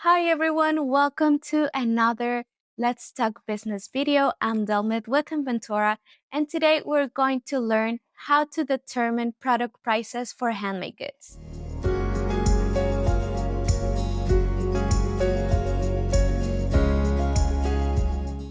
Hi everyone, welcome to another Let's Talk Business video. I'm Delmit with Inventora, and today we're going to learn how to determine product prices for handmade goods.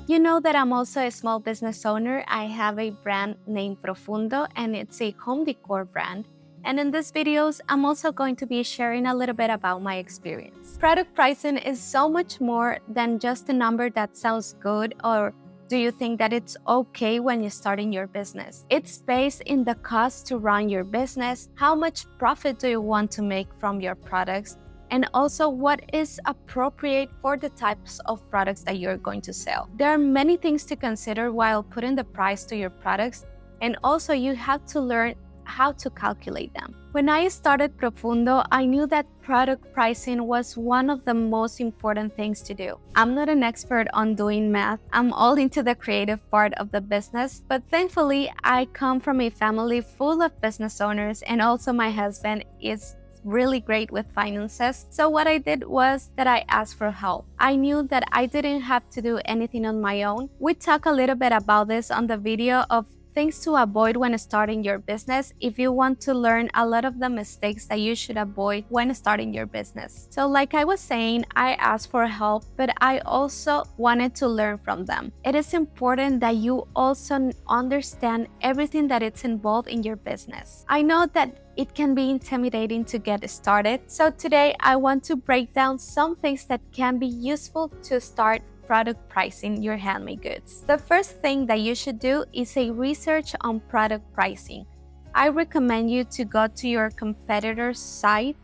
You know that I'm also a small business owner. I have a brand named Profundo, and it's a home decor brand. And in these videos, I'm also going to be sharing a little bit about my experience. Product pricing is so much more than just a number that sounds good or do you think that it's okay when you're starting your business. It's based in the cost to run your business, how much profit do you want to make from your products, and also what is appropriate for the types of products that you're going to sell. There are many things to consider while putting the price to your products, and also you have to learn how to calculate them. When I started Profundo, I knew that product pricing was one of the most important things to do. I'm not an expert on doing math. I'm all into the creative part of the business, but thankfully I come from a family full of business owners, and also my husband is really great with finances. So what I did was that I asked for help. I knew that I didn't have to do anything on my own. We talk a little bit about this on the video of things to avoid when starting your business if you want to learn a lot of the mistakes that you should avoid when starting your business. So like I was saying, I asked for help, but I also wanted to learn from them. It is important that you also understand everything that it's involved in your business. I know that it can be intimidating to get started. So today I want to break down some things that can be useful to start product pricing your handmade goods. The first thing that you should do is a research on product pricing. I recommend you to go to your competitor's site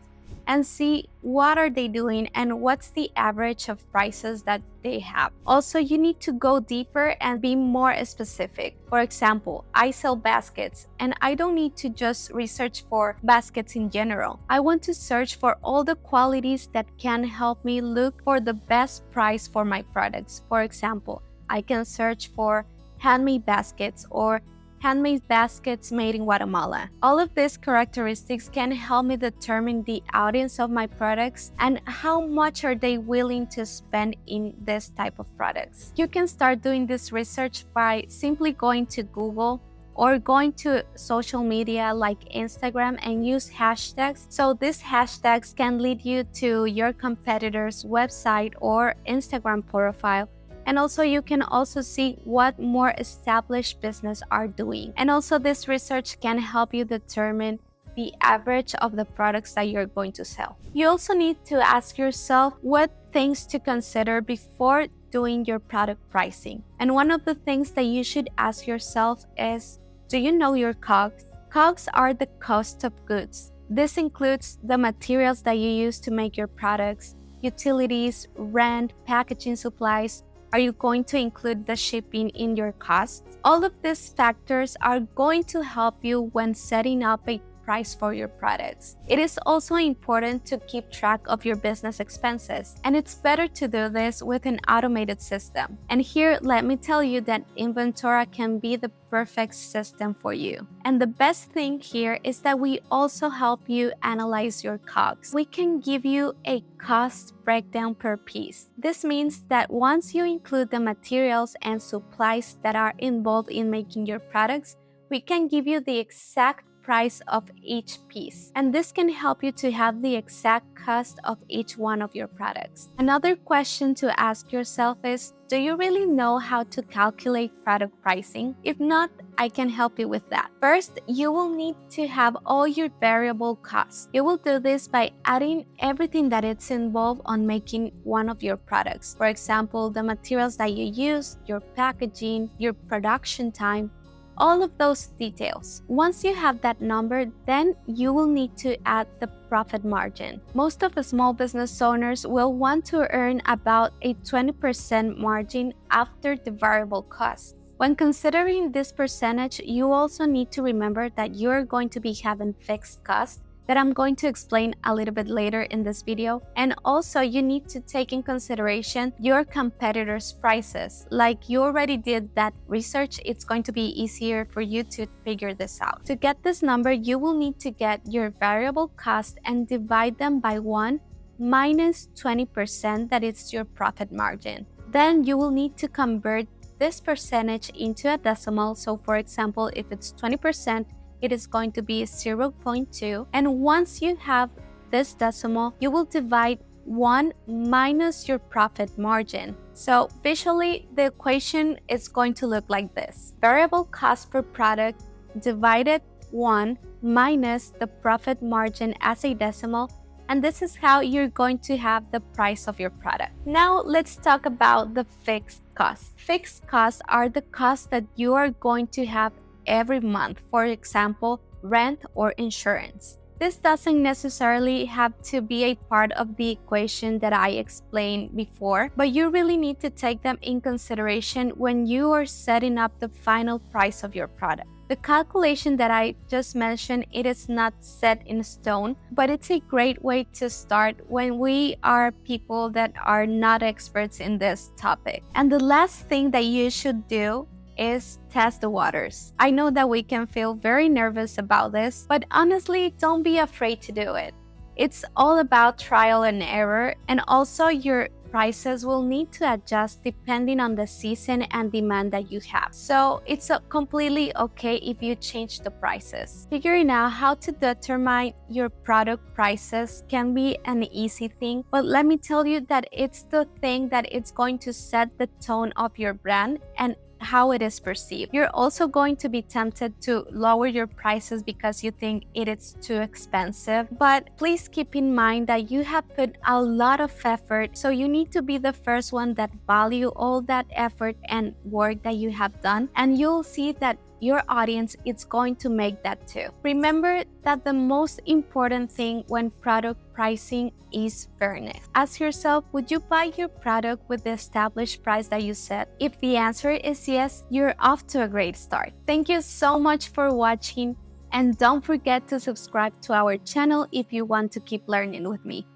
and see what are they doing and what's the average of prices that they have. Also, you need to go deeper and be more specific. For example, I sell baskets and I don't need to just research for baskets in general. I want to search for all the qualities that can help me look for the best price for my products. For example, I can search for handmade baskets or handmade baskets made in Guatemala. All of these characteristics can help me determine the audience of my products and how much are they willing to spend in this type of products. You can start doing this research by simply going to Google or going to social media like Instagram and use hashtags. So these hashtags can lead you to your competitor's website or Instagram profile. And also you can also see what more established business are doing. And also this research can help you determine the average of the products that you're going to sell. You also need to ask yourself what things to consider before doing your product pricing. And one of the things that you should ask yourself is, do you know your COGS? COGS are the cost of goods. This includes the materials that you use to make your products, utilities, rent, packaging supplies. Are you going to include the shipping in your costs? All of these factors are going to help you when setting up a price for your products. It is also important to keep track of your business expenses, and it's better to do this with an automated system. And here, let me tell you that Inventora can be the perfect system for you. And the best thing here is that we also help you analyze your COGS. We can give you a cost breakdown per piece. This means that once you include the materials and supplies that are involved in making your products, we can give you the exact price of each piece. And this can help you to have the exact cost of each one of your products. Another question to ask yourself is, do you really know how to calculate product pricing? If not, I can help you with that. First, you will need to have all your variable costs. You will do this by adding everything that is involved on making one of your products. For example, the materials that you use, your packaging, your production time, all of those details. Once you have that number, then you will need to add the profit margin. Most of the small business owners will want to earn about a 20% margin after the variable costs. When considering this percentage, you also need to remember that you're going to be having fixed costs that I'm going to explain a little bit later in this video. And also you need to take in consideration your competitors' prices. Like you already did that research, it's going to be easier for you to figure this out. To get this number, you will need to get your variable cost and divide them by 1 minus 20%, that is your profit margin. Then you will need to convert this percentage into a decimal. So for example, if it's 20%, it is going to be 0.2. And once you have this decimal, you will divide 1 minus your profit margin. So visually, the equation is going to look like this. Variable cost per product divided 1 minus the profit margin as a decimal, and this is how you're going to have the price of your product. Now let's talk about the fixed costs. Fixed costs are the costs that you are going to have every month, for example, rent or insurance. This doesn't necessarily have to be a part of the equation that I explained before, but you really need to take them in consideration when you are setting up the final price of your product. The calculation that I just mentioned, it is not set in stone, but it's a great way to start when we are people that are not experts in this topic. And the last thing that you should do is test the waters. I know that we can feel very nervous about this, but honestly, don't be afraid to do it. It's all about trial and error, and also your prices will need to adjust depending on the season and demand that you have. So it's completely okay if you change the prices. Figuring out how to determine your product prices can be an easy thing, but let me tell you that it's the thing that it's going to set the tone of your brand and how it is perceived. You're also going to be tempted to lower your prices because you think it is too expensive, but please keep in mind that you have put a lot of effort, so you need to be the first one that value all that effort and work that you have done, and you'll see that your audience is going to make that too. Remember that the most important thing when product pricing is fairness. Ask yourself, would you buy your product with the established price that you set? If the answer is yes, you're off to a great start. Thank you so much for watching, and don't forget to subscribe to our channel if you want to keep learning with me.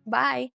Bye!